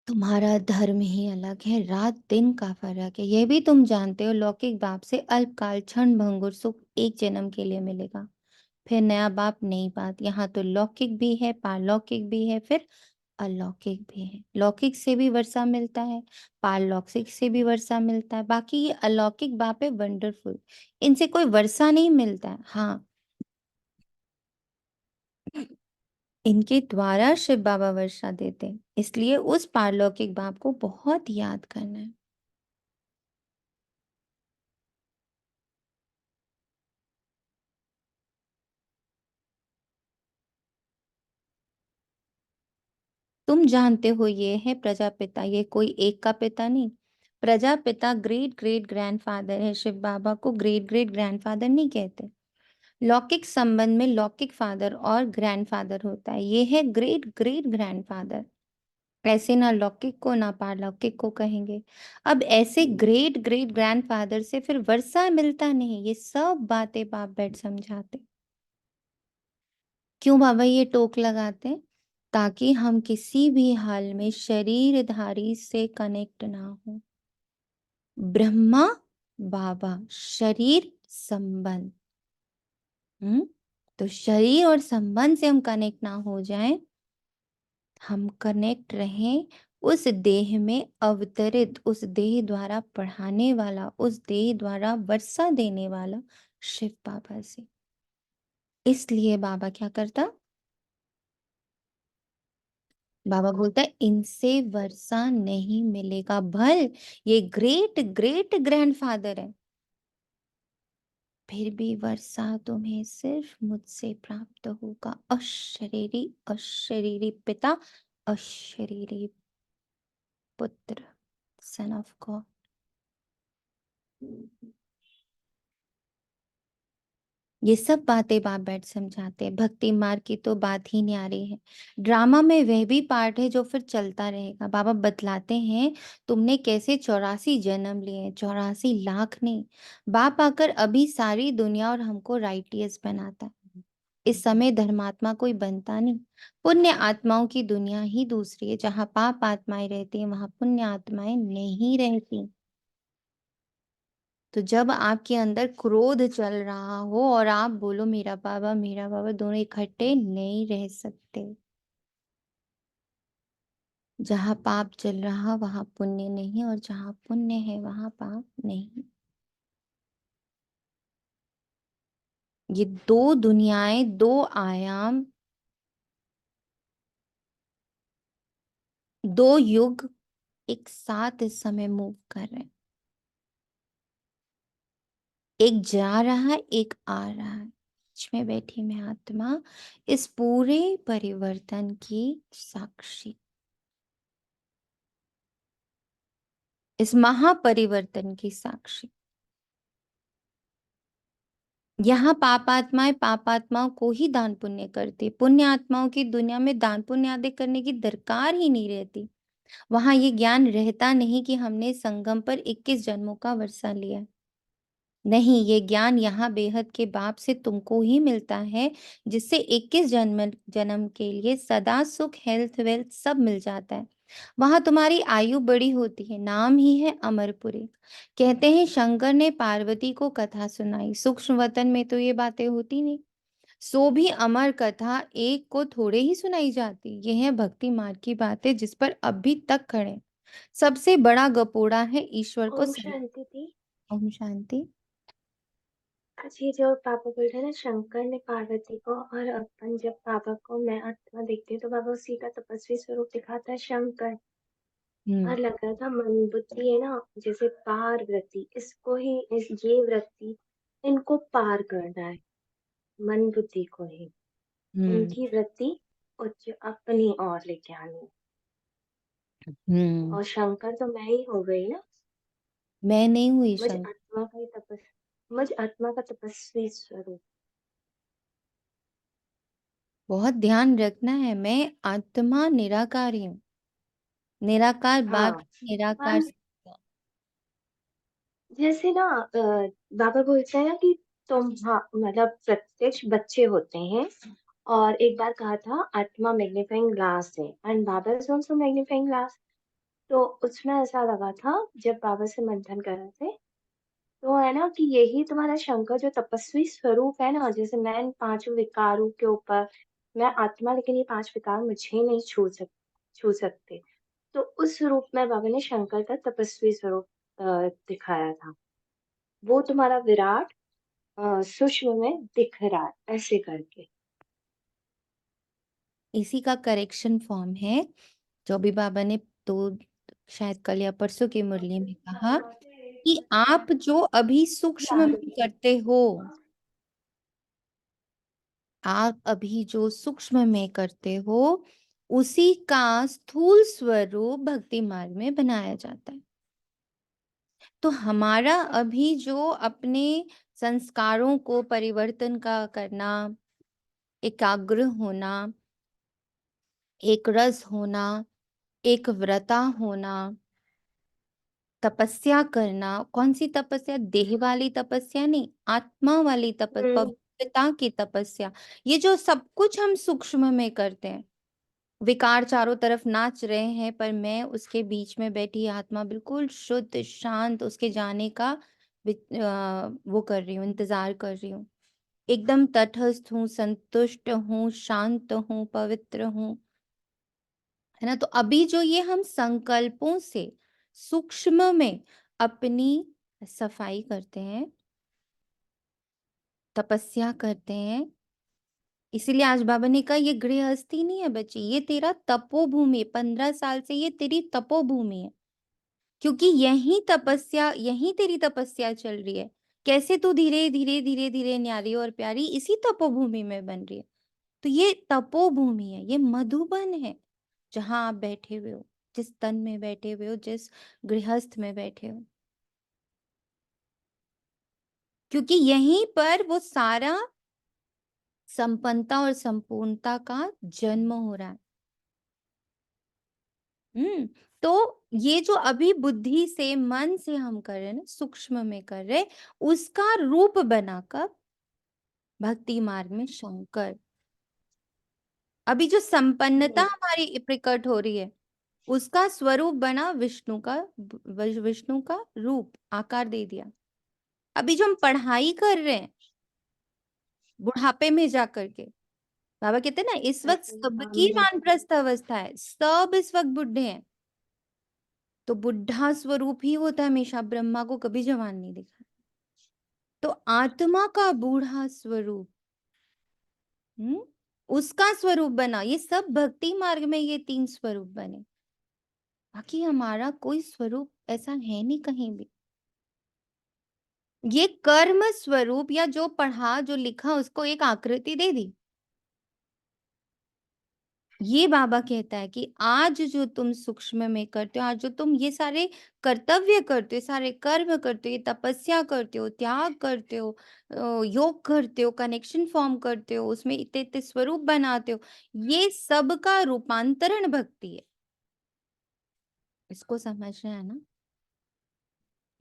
तुम्हारा धर्म ही अलग है, रात दिन का फर्क है, ये भी तुम जानते हो। लौकिक बाप से अल्पकाल क्षण भंगुर सुख एक जन्म के लिए मिलेगा, फिर नया बाप नई बात। यहाँ तो लौकिक भी है, पारलौकिक भी है, फिर अलौकिक भी है। लौकिक से भी वर्षा मिलता है, पारलौकिक से भी वर्षा मिलता है। बाकी ये अलौकिक बाप है वंडरफुल, इनसे कोई वर्षा नहीं मिलता है। हाँ, इनके द्वारा शिव बाबा वर्षा देते हैं, इसलिए उस पारलौकिक बाप को बहुत याद करना है। तुम जानते हो ये है प्रजापिता, ये कोई एक का पिता नहीं। प्रजापिता ग्रेट ग्रेट ग्रैंडफादर है, शिव बाबा को ग्रेट ग्रेट ग्रैंडफादर नहीं कहते। लौकिक संबंध में लौकिक फादर और ग्रैंडफादर होता है, ये है ग्रेट ग्रेट ग्रैंडफादर। ऐसे ना लौकिक को ना पारलौकिक को कहेंगे। अब ऐसे ग्रेट ग्रेट ग्रैंडफादर से फिर वर्षा मिलता नहीं, ये सब बातें बाप बैठ समझाते। क्यों बाबा ये टोक लगाते हैं? ताकि हम किसी भी हाल में शरीरधारी से कनेक्ट ना हो। ब्रह्मा बाबा शरीर संबंध, तो शरीर और संबंध से हम कनेक्ट ना हो जाएं, हम कनेक्ट रहें उस देह में अवतरित, उस देह द्वारा पढ़ाने वाला, उस देह द्वारा वर्षा देने वाला शिव बाबा से। इसलिए बाबा क्या करता? बाबा बोलता है इनसे वर्षा नहीं मिलेगा। भल ये ग्रेट ग्रेट ग्रैंडफादर है, फिर भी वर्षा तुम्हें सिर्फ मुझसे प्राप्त होगा। अशरीरी अशरीरी पिता, अशरीरी पुत्र, सन ऑफ गॉड। ये सब बातें बाप बैठ समझाते हैं। भक्ति मार्ग की तो बात ही न्यारी है। ड्रामा में वह भी पार्ट है जो फिर चलता रहेगा। बाबा बतलाते हैं तुमने कैसे 84 जन्म लिए, 84 लाख नहीं। बाप आकर अभी सारी दुनिया और हमको राइटियस बनाता है। इस समय धर्मात्मा कोई बनता नहीं। पुण्य आत्माओं की दुनिया ही दूसरी है, जहाँ पाप आत्माएं रहती हैं वहां पुण्य आत्माएं नहीं रहती। तो जब आपके अंदर क्रोध चल रहा हो और आप बोलो मेरा बाबा, दोनों इकट्ठे नहीं रह सकते। जहाँ पाप चल रहा वहां पुण्य नहीं, और जहाँ पुण्य है वहां पाप नहीं। ये दो दुनियाएं, दो आयाम, दो युग एक साथ इस समय मूव कर रहे हैं। एक जा रहा है, एक आ रहा है। बीच में बैठी मैं आत्मा इस पूरे परिवर्तन की साक्षी, इस महापरिवर्तन की साक्षी। यहाँ पापात्माएं पापात्माओं को ही दान पुण्य करती, पुण्य आत्माओं की दुनिया में दान पुण्य आदि करने की दरकार ही नहीं रहती। वहां ये ज्ञान रहता नहीं कि हमने संगम पर 21 जन्मों का वर्षा लिया। नहीं, ये ज्ञान यहाँ बेहद के बाप से तुमको ही मिलता है, जिससे 21 जन्म के लिए सदा सुख, हेल्थ, वेल्थ सब मिल जाता है। वहां तुम्हारी आयु बड़ी होती है, नाम ही है अमरपुरी। कहते हैं शंकर ने पार्वती को कथा सुनाई, सूक्ष्म वतन में तो ये बातें होती नहीं। सो भी अमर कथा एक को थोड़े ही सुनाई जाती। ये है भक्ति मार्ग की बातें जिस पर अभी तक खड़े। सबसे बड़ा गपोड़ा है ईश्वर को
ओम
सही।
शांति थी।
ओम शांति।
जी, जो पापा बोल रहे हैं ना, शंकर ने पार्वती को, और अपन जब बाबा को मैं आत्मा देखती हूँ तो बाबा उसी का तपस्वी स्वरूप दिखाता है शंकर। और लग रहा था मन बुद्धि है ना, जैसे पार वृत्ति, इसको ही ये वृत्ति इनको पार करना है, मन बुद्धि को ही इनकी वृत्ति उच्च अपनी ओर लेके आनी है। और शंकर तो मैं ही हो गई ना,
मैं नहीं हुई
मुझ
शंकर।
आत्मा का ही मुझ आत्मा का तपस्वी स्वरूप।
बहुत ध्यान रखना है, मैं आत्मा निराकारी हूँ। निराकार बाप
हाँ,
निराकार
और
से-
जैसे ना बाबा बोलते हैं ना कि तुम, हाँ मतलब प्रत्यक्ष बच्चे होते हैं। और एक बार कहा था आत्मा मैग्नीफाइंग ग्लास है and Baba is also magnifying glass. तो उसमें ऐसा लगा था जब बाबा से मंथन कर रहे थे, तो है ना कि यही तुम्हारा शंकर जो तपस्वी स्वरूप है ना, जैसे मैं इन पांचों विकारों के ऊपर, मैं आत्मा लेकिन ये पांच विकार मुझे नहीं छू सकते। तो उस रूप में बाबा ने शंकर का तपस्वी स्वरूप दिखाया था। वो तुम्हारा विराट सूक्ष्म में दिख रहा है ऐसे करके।
इसी का करेक्शन फॉर्म है जो अभी बाबा ने तो शायद कल या परसों की मुरली में कहा कि आप जो अभी सूक्ष्म में करते हो, आप अभी जो सूक्ष्म में करते हो, उसी का स्थूल स्वरूप भक्ति मार्ग में बनाया जाता है। तो हमारा अभी जो अपने संस्कारों को परिवर्तन का करना, एकाग्र होना, एक रस होना, एक व्रता होना, तपस्या करना, कौन सी तपस्या? देह वाली तपस्या नहीं, आत्मा वाली तपस्या,
हम्म।
पवित्रता की तपस्या। ये जो सब कुछ हम सूक्ष्म में करते हैं, विकार चारों तरफ नाच रहे हैं, पर मैं उसके बीच में बैठी आत्मा बिल्कुल शुद्ध शांत उसके जाने का वो कर रही हूँ, इंतजार कर रही हूँ। एकदम तटस्थ हूँ, संतुष्ट हूँ, शांत हूँ, पवित्र हूँ, है ना। तो अभी जो ये हम संकल्पों से सूक्ष्म में अपनी सफाई करते हैं, तपस्या करते हैं, इसीलिए आज बाबा ने कहा ये गृहस्थी नहीं है बच्ची, ये तेरा तपोभूमि है। 15 साल से ये तेरी तपोभूमि है, क्योंकि यही तेरी तपस्या चल रही है। कैसे तू धीरे धीरे धीरे धीरे न्यारी और प्यारी इसी तपोभूमि में बन रही है। तो ये तपोभूमि है, ये मधुबन है, जहां आप बैठे हुए हो, जिस तन में बैठे हुए हो, जिस गृहस्थ में बैठे हो, क्योंकि यहीं पर वो सारा संपन्नता और संपूर्णता का जन्म हो रहा है। तो ये जो अभी बुद्धि से, मन से हम कर रहे हैं ना, सूक्ष्म में कर रहे, उसका रूप बनाकर भक्ति मार्ग में शंकर, अभी जो संपन्नता हमारी प्रकट हो रही है, उसका स्वरूप बना विष्णु का, विष्णु का रूप आकार दे दिया। अभी जो हम पढ़ाई कर रहे हैं बुढ़ापे में जाकर के, बाबा कहते हैं ना इस वक्त सबकी वानप्रस्थ अवस्था है, सब इस वक्त बुढ़े हैं। तो बुढ़ा स्वरूप ही होता है हमेशा, ब्रह्मा को कभी जवान नहीं दिखा। तो आत्मा का बूढ़ा स्वरूप, उसका स्वरूप बना। ये सब भक्ति मार्ग में ये 3 स्वरूप बने, बाकी हमारा कोई स्वरूप ऐसा है नहीं कहीं भी। ये कर्म स्वरूप या जो पढ़ा जो लिखा उसको एक आकृति दे दी, ये बाबा कहता है कि आज जो तुम सूक्ष्म में करते हो, आज जो तुम ये सारे कर्तव्य करते हो, सारे कर्म करते हो, ये तपस्या करते हो, त्याग करते हो, योग करते हो, कनेक्शन फॉर्म करते हो, उसमें इतने-इतने स्वरूप बनाते हो, ये सब का रूपांतरण भक्ति है। इसको समझना है ना?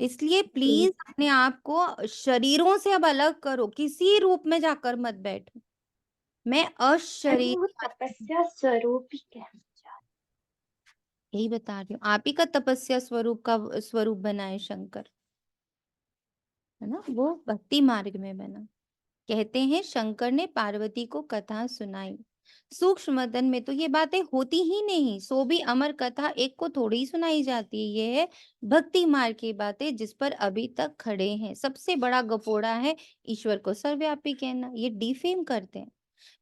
इसलिए प्लीज़ अपने आप को शरीरों से अब अलग करो, किसी रूप में जाकर मत बैठो। मैं
अरे
अशरीरी
वो तपस्या स्वरूप ही कहना चाह
यही बता रही हूँ। आप ही का तपस्या स्वरूप का स्वरूप बना है शंकर, है ना? वो भक्ति मार्ग में बना। कहते हैं शंकर ने पार्वती को कथा सुनाई। सूक्ष्म मदन में तो ये बातें होती ही नहीं, सो भी अमर कथा एक को थोड़ी ही सुनाई जाती है। ये है भक्ति मार्ग की बातें जिस पर अभी तक खड़े हैं। सबसे बड़ा गपोड़ा है ईश्वर को सर्वव्यापी कहना। ये डिफेम करते हैं।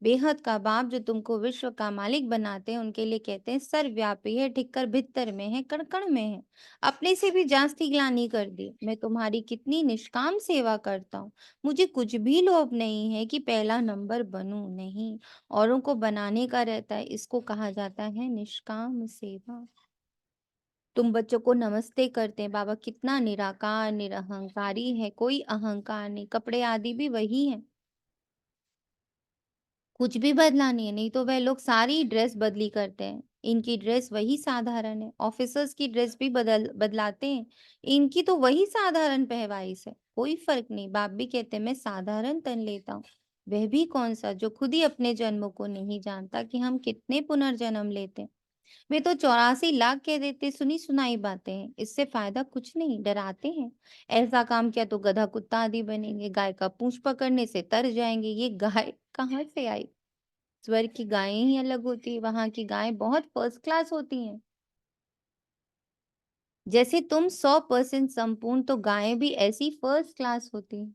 बेहद का बाप जो तुमको विश्व का मालिक बनाते हैं, उनके लिए कहते हैं सर्वव्यापी है, ढिक्कर भित्तर में है, कण-कण में है। अपने से भी जास्ती ग्लानि कर दी। मैं तुम्हारी कितनी निष्काम सेवा करता हूँ। मुझे कुछ भी लोभ नहीं है कि पहला नंबर बनूं, नहीं। औरों को बनाने का रहता है, इसको कहा जाता है निष्काम सेवा। तुम बच्चों को नमस्ते करते हैं, बाबा कितना निराकार निरहंकारी है, कोई अहंकार नहीं, कपड़े आदि भी वही है, कुछ भी बदला नहीं है। नहीं तो वह लोग सारी ड्रेस बदली करते हैं, इनकी ड्रेस वही साधारण है। ऑफिसर्स की ड्रेस भी बदलाते हैं, इनकी तो वही साधारण पहवाइश है, कोई फर्क नहीं। बाप भी कहते हैं मैं साधारण तन लेता हूँ, वह भी कौन सा जो खुद ही अपने जन्मों को नहीं जानता कि हम कितने पुनर्जन्म लेते हैं। वे तो 84 लाख कह देते, सुनी सुनाई बातें हैं, इससे फायदा कुछ नहीं, डराते हैं। ऐसा काम किया तो गधा कुत्ता आदि बनेंगे, गाय का पूंछ पकड़ने से तर जाएंगे। ये गाय कहाँ से आई? स्वर्ग की गायें ही अलग होती है, वहां की गायें बहुत फर्स्ट क्लास होती हैं। जैसे तुम 100% संपूर्ण, तो गायें भी ऐसी फर्स्ट क्लास होती हैं।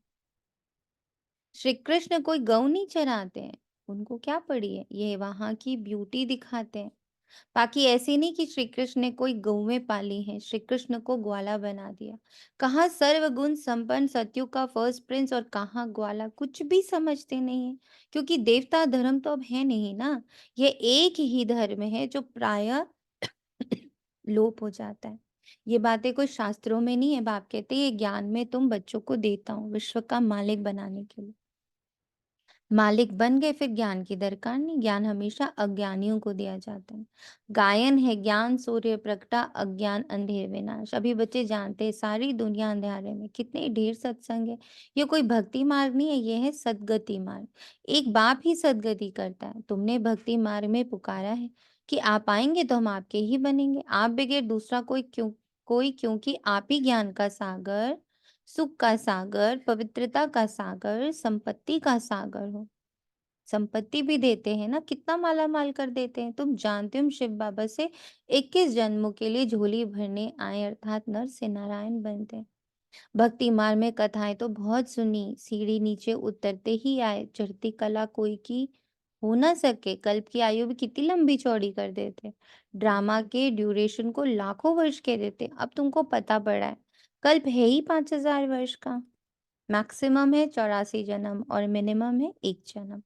श्री कृष्ण कोई गऊ नहीं चराते हैं, उनको क्या पड़ी है, ये वहां की ब्यूटी दिखाते हैं। बाकी ऐसे नहीं कि श्री कृष्ण ने कोई गौवें पाली हैं, श्री कृष्ण को ग्वाला बना दिया। कहाँ सर्वगुण संपन्न सतयुग का फर्स्ट प्रिंस और कहाँ ग्वाला, कुछ भी समझते नहीं है। क्योंकि देवता धर्म तो अब है नहीं ना, ये एक ही धर्म है जो प्रायः लोप हो जाता है। ये बातें कोई शास्त्रों में नहीं है, बाप कहते हैं ये ज्ञान में तुम बच्चों को देता हूँ विश्व का मालिक बनाने के लिए। मालिक बन गए फिर ज्ञान की दरकार नहीं, ज्ञान हमेशा अज्ञानियों को दिया जाता है। गायन है ज्ञान सूर्य प्रगटा, अज्ञान अंधेर विनाश। अभी बच्चे जानते हैं सारी दुनिया अंधेरे में, कितने ढेर सत्संग है। ये कोई भक्ति मार्ग नहीं है, ये है सदगति मार्ग। एक बाप ही सदगति करता है। तुमने भक्ति मार्ग में पुकारा है कि आप आएंगे तो हम आपके ही बनेंगे, आप बगैर दूसरा कोई क्योंकि आप ही ज्ञान का सागर, सुख का सागर, पवित्रता का सागर, संपत्ति का सागर हो। संपत्ति भी देते हैं ना, कितना माला माल कर देते हैं। तुम जानते हो हम शिव बाबा से 21 जन्मों के लिए झोली भरने आए, अर्थात नर से नारायण बनते हैं। भक्ति मार्ग में कथाएं तो बहुत सुनी, सीढ़ी नीचे उतरते ही आए। चढ़ती कला कोई की हो ना सके, कल्प की आयु भी कितनी लंबी चौड़ी कर देते। ड्रामा के ड्यूरेशन को लाखों वर्ष कह देते। अब तुमको पता पड़ा है कल्प है ही 5000 वर्ष का, मैक्सिमम है 84 जन्म और मिनिमम है 1 जन्म।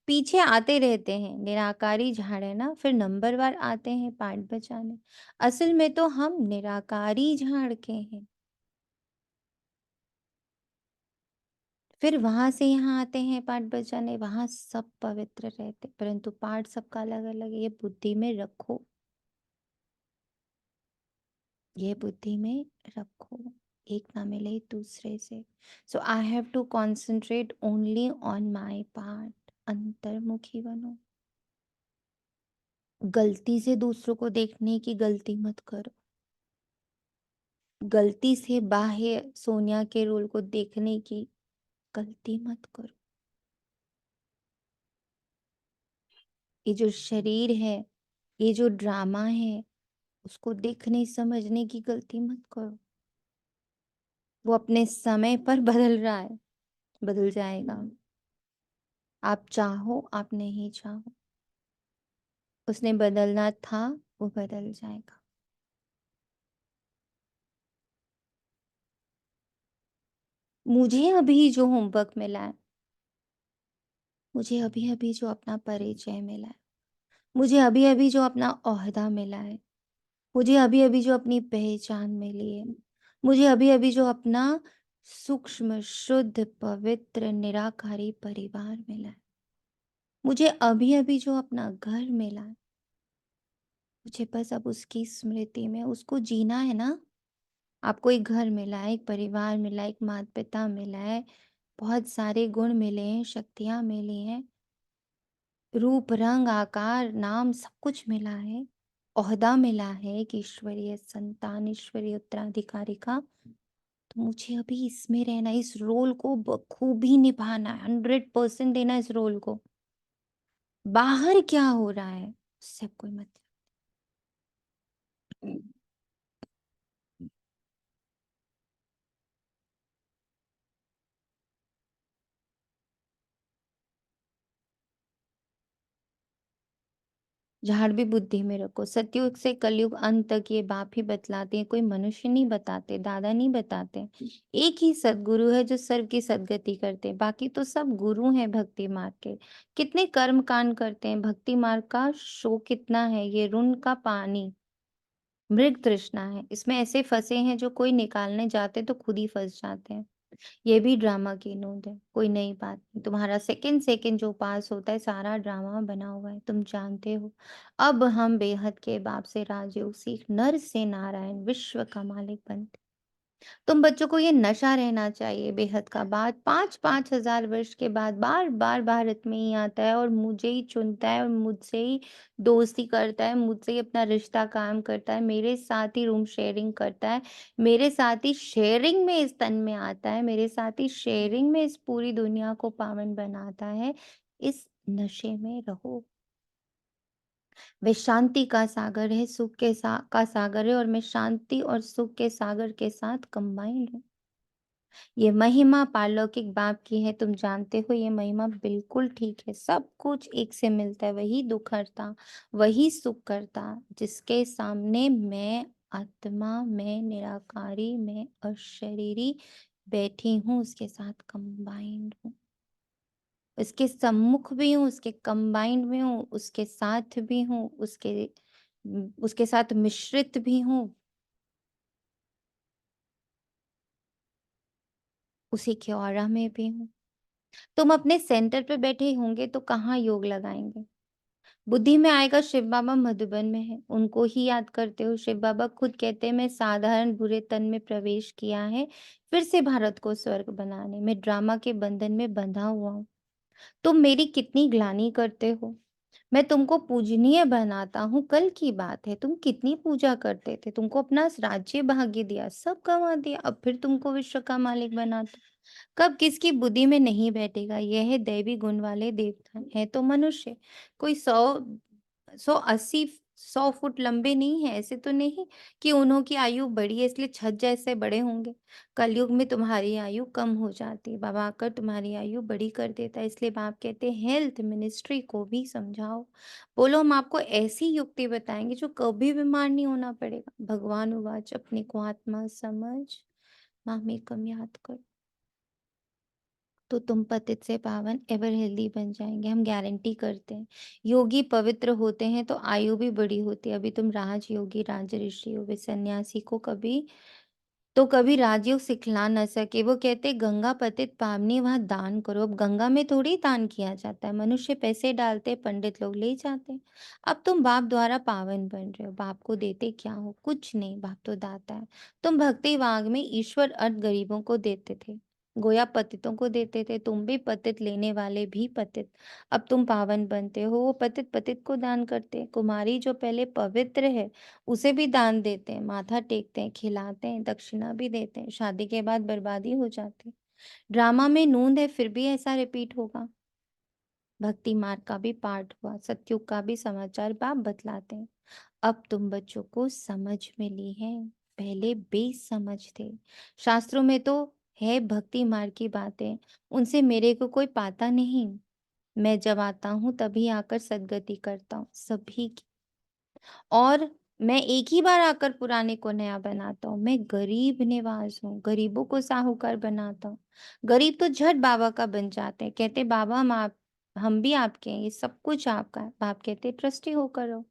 पीछे आते रहते हैं, निराकारी झाड़ है ना, फिर नंबरवार आते हैं पाठ बचाने। असल में तो हम निराकारी झाड़ के हैं, फिर वहां से यहाँ आते हैं पाठ बचाने, वहां सब पवित्र रहते, परंतु पाठ सबका अलग अलग है। ये बुद्धि में रखो, ये बुद्धि में रखो, एक ना मिले दूसरे से। So I have to concentrate only on my part. अंतर्मुखी बनो, गलती से दूसरों को देखने की गलती मत करो, गलती से बाह्य सोनिया के रोल को देखने की गलती मत करो। ये जो शरीर है, ये जो ड्रामा है, उसको देखने समझने की गलती मत करो। वो अपने समय पर बदल रहा है, बदल जाएगा। आप चाहो आप नहीं चाहो, उसने बदलना था, वो बदल जाएगा। मुझे अभी जो होमवर्क मिला है, मुझे अभी अभी जो अपना परिचय मिला है, मुझे अभी-अभी जो अपना ओहदा मिला है, मुझे अभी-अभी जो अपनी पहचान मिली है, मुझे अभी-अभी जो अपना सूक्ष्म, शुद्ध, पवित्र, निराकारी परिवार मिला है, मुझे अभी-अभी जो अपना घर मिला है, मुझे बस अब उसकी स्मृति में उसको जीना है ना। आपको एक घर मिला है, एक परिवार मिला है, एक माता-पिता मिला है, बहुत सारे गुण मिले हैं, शक्तियाँ मिली हैं, रूप, रंग, आकार, नाम सब कुछ मिला है, ओहदा मिला है एक ईश्वरीय संतान, ईश्वरीय उत्तराधिकारी का। तो मुझे अभी इसमें रहना, इस रोल को बखूबी निभाना है, 100% देना इस रोल को। बाहर क्या हो रहा है, उससे अब कोई मतलब। झाड़ भी बुद्धि में रखो। सतयुग से कलयुग अंत तक ये बाप ही बतलाते हैं, कोई मनुष्य नहीं बताते, दादा नहीं बताते। एक ही सदगुरु है जो सर्व की सदगति करते हैं, बाकी तो सब गुरु हैं भक्ति मार्ग के। कितने कर्म कांड करते हैं, भक्ति मार्ग का शो कितना है, ये ऋण का पानी, मृग तृष्णा है, इसमें ऐसे फंसे हैं जो कोई निकालने जाते तो खुद ही फंस जाते हैं। ये भी ड्रामा की नोंद है, कोई नई बात नहीं। तुम्हारा सेकंड सेकंड जो पास होता है सारा ड्रामा बना हुआ है, तुम जानते हो। अब हम बेहद के बाप से राजयोग सीख नर से नारायण विश्व का मालिक बनते। तुम बच्चों को ये नशा रहना चाहिए बेहद का। बात 5,000 वर्ष के बाद बार बार भारत में ही आता है और मुझे ही चुनता है और मुझसे ही दोस्ती करता है, मुझसे ही अपना रिश्ता कायम करता है, मेरे साथ ही रूम शेयरिंग करता है, मेरे साथ ही शेयरिंग में इस तन में आता है, मेरे साथ ही शेयरिंग में इस पूरी दुनिया को पावन बनाता है। इस नशे में रहो। वह शांति का सागर है, सुख के का सागर है और मैं शांति और सुख के सागर के साथ कंबाइंड हूँ। ये महिमा पारलौकिक बाप की है, तुम जानते हो ये महिमा बिल्कुल ठीक है। सब कुछ एक से मिलता है, वही दुख हरता, वही सुख करता, जिसके सामने मैं आत्मा, मैं निराकारी, मैं अशरीरी बैठी हूँ, उसके साथ कंबाइंड हूँ। उसके सम्मुख भी हूँ, उसके कंबाइंड में हूँ, उसके साथ भी हूँ, उसके साथ मिश्रित भी हूँ, उसी के ऑरा में भी हूँ। तुम अपने सेंटर पे बैठे होंगे तो कहाँ योग लगाएंगे। बुद्धि में आएगा शिव बाबा मधुबन में है, उनको ही याद करते हो। शिव बाबा खुद कहते हैं मैं साधारण बुरे तन में प्रवेश किया है, फिर से भारत को स्वर्ग बनाने, मैं ड्रामा के बंधन में बंधा हुआ हूँ। तुम मेरी कितनी ग्लानि करते हो, मैं तुमको पूजनीय बनाता हूँ। कल की बात है, तुम कितनी पूजा करते थे, तुमको अपना राज्य भाग्य दिया, सब गंवा दिया, अब फिर तुमको विश्व का मालिक बनाता। कब किसकी बुद्धि में नहीं बैठेगा। यह है दैवी गुण वाले देवता, है तो मनुष्य, कोई 180 100 फुट लंबे नहीं है। ऐसे तो नहीं कि उन्हों की आयु बड़ी है इसलिए छत जैसे बड़े होंगे। कलयुग में तुम्हारी आयु कम हो जाती है, बाबा आकर तुम्हारी आयु बड़ी कर देता है। इसलिए बाप कहते हैं हेल्थ मिनिस्ट्री को भी समझाओ, बोलो हम आपको ऐसी युक्ति बताएंगे जो कभी बीमार नहीं होना पड़ेगा। भगवान उवाच अपने को आत्मा समझ, मामेकम याद करो, तो तुम पतित से पावन एवर हेल्दी बन जाएंगे, हम गारंटी करते हैं। योगी पवित्र होते हैं तो आयु भी बड़ी होती है। अभी तुम राजयोगी राज ऋषि हो, वे सन्यासी को कभी राजयोग सिखला न सके। वो कहते गंगा पतित पावनी, वहां दान करो। अब गंगा में थोड़ी दान किया जाता है, मनुष्य पैसे डालते, पंडित लोग ले जाते हैं। अब तुम बाप द्वारा पावन बन रहे हो, बाप को देते क्या हो, कुछ नहीं, बाप तो दाता है। तुम भक्ति वाग में ईश्वर अर्थ गरीबों को देते थे, गोया पतितों को देते थे, तुम भी पतित, लेने वाले भी पतित। अब तुम पावन बनते हो, वो पतित पतित को दान करते हैं। कुमारी जो पहले पवित्र है उसे भी दान देते हैं, माथा टेकते हैं, खिलाते हैं, दक्षिणा भी देते हैं। शादी के बाद बर्बादी हो जाती है। ड्रामा में नूंद है, फिर भी ऐसा रिपीट होगा। भक्ति मार्ग का भी पाठ हुआ, सतयुग का भी समाचार बाप बतलाते हैं। अब तुम बच्चों को समझ मिली है, पहले बेसमझ थे। शास्त्रों में तो है भक्ति मार्ग की बातें, उनसे मेरे को कोई पाता नहीं। मैं जब आता हूँ तभी आकर सदगति करता हूँ सभी की, और मैं एक ही बार आकर पुराने को नया बनाता हूँ। मैं गरीब निवास हूँ, गरीबों को साहूकार बनाता हूँ। गरीब तो झट बाबा का बन जाते हैं, कहते बाबा हम हम भी आपके हैं, ये सब कुछ आपका है। बाप कहते ट्रस्टी होकर रहो,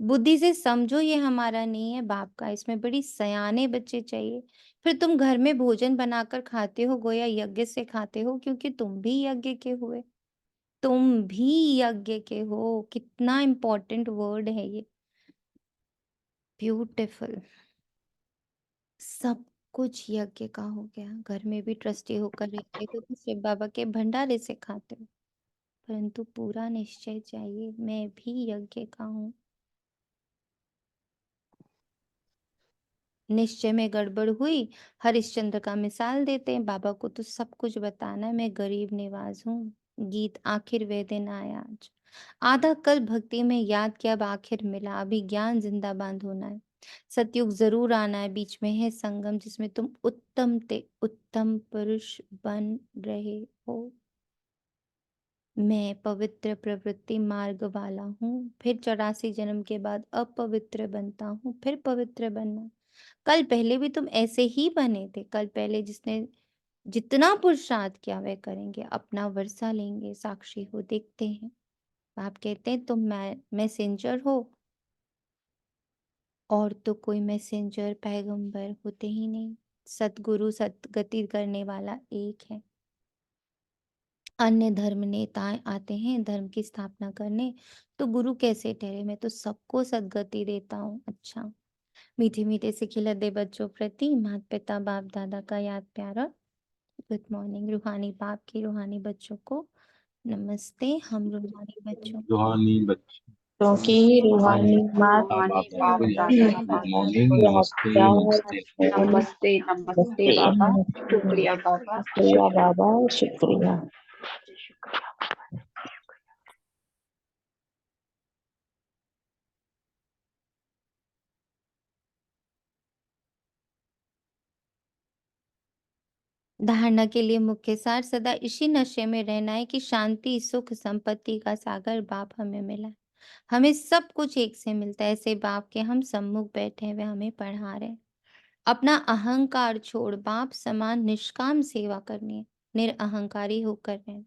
बुद्धि से समझो ये हमारा नहीं है, बाप का। इसमें बड़ी सयाने बच्चे चाहिए। फिर तुम घर में भोजन बनाकर खाते हो, गोया यज्ञ से खाते हो, क्योंकि तुम भी यज्ञ के हुए। तुम भी यज्ञ के हो। कितना इम्पोर्टेंट वर्ड है ये। ब्यूटीफुल। सब कुछ यज्ञ का हो गया। घर में भी ट्रस्टी होकर रहते हो तो शिव बाबा के भंडारे से खाते हो, परंतु पूरा निश्चय चाहिए, मैं भी यज्ञ का हूँ। निश्चय में गड़बड़ हुई, हरिश्चंद्र का मिसाल देते हैं, बाबा को तो सब कुछ बताना है, मैं गरीब निवाज हूँ। गीत आखिर वे दिन आया आज। आधा कल भक्ति में याद किया, अब आखिर मिला, अभी ज्ञान जिंदाबाद होना है। सतयुग जरूर आना है, बीच में है संगम, जिसमें तुम उत्तम ते उत्तम पुरुष बन रहे हो। मैं पवित्र प्रवृत्ति मार्ग वाला हूँ, फिर 84 जन्म के बाद अपवित्र बनता हूँ, फिर पवित्र बनना। कल पहले भी तुम ऐसे ही बने थे। कल पहले जिसने जितना पुरुषार्थ किया वह करेंगे, अपना वर्षा लेंगे, साक्षी हो, देखते हैं। आप कहते हैं तुम मैसेंजर हो, और तो कोई मैसेंजर पैगंबर होते ही नहीं। सतगुरु सतगति करने वाला एक है। अन्य धर्म नेताएं आते हैं धर्म की स्थापना करने, तो गुरु कैसे ठहरे? मैं तो सबको सदगति देता हूँ। अच्छा, मीठे मीठे से खिलते बच्चों प्रति माता पिता बाप दादा का याद प्यारा गुड मॉर्निंग। रूहानी बाप की रूहानी बच्चों को नमस्ते। हम रूहानी बच्चों
रूहानी बच्चों
क्योंकि
हम
रूहानी माँ
बाप
रूहानी
दादा
बाप
को याद
दादा
करें। गुड
बाबा
मॉर्निंग,
यह
नमस्ते,
प्यार
नमस्ते।
नमस्ते नमस्ते बाबा, शुक्रिया बाबा,
शुक्रिया बाबा, शुक्रिया।
धारणा के लिए मुख्य सार, सदा इसी नशे में रहना है कि शांति सुख संपत्ति का सागर बाप हमें मिला है। हमें सब कुछ एक से मिलता है। ऐसे बाप के हम सम्मुख बैठे हैं, वे हमें पढ़ा रहे हैं। अपना अहंकार छोड़ बाप समान निष्काम सेवा करनी है, निरअहंकारी होकर रहना।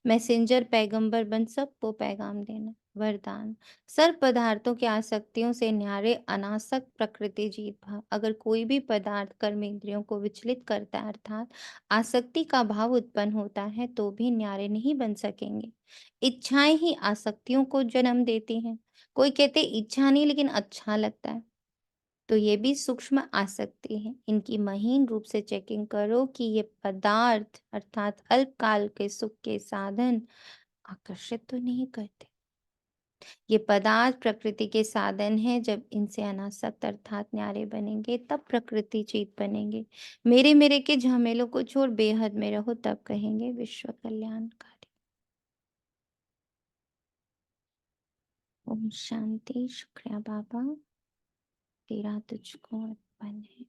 मैसेंजर पैगंबर बन सबको पैगाम देना। वरदान, सर्व पदार्थों की आसक्तियों से न्यारे अनासक्त प्रकृति जीत भाव। अगर कोई भी पदार्थ कर्म इंद्रियों को विचलित करता है, अर्थात आसक्ति का भाव उत्पन्न होता है, तो भी न्यारे नहीं बन सकेंगे। इच्छाएं ही आसक्तियों को जन्म देती हैं। कोई कहते इच्छा नहीं लेकिन अच्छा लगता है, तो ये भी सूक्ष्म आसक्ति है। इनकी महीन रूप से चेकिंग करो कि ये पदार्थ अर्थात अल्पकाल के सुख के साधन आकर्षित तो नहीं करते। ये पदार्थ प्रकृति के साधन है। जब इनसे अनासक्त अर्थात न्यारे बनेंगे, तब प्रकृति जीत बनेंगे। मेरे मेरे के झमेलों को छोड़ बेहद में रहो, तब कहेंगे विश्व कल्याणकारी। ओम शांति। शुक्रिया बाबा, तेरा तुझको अर्पण है।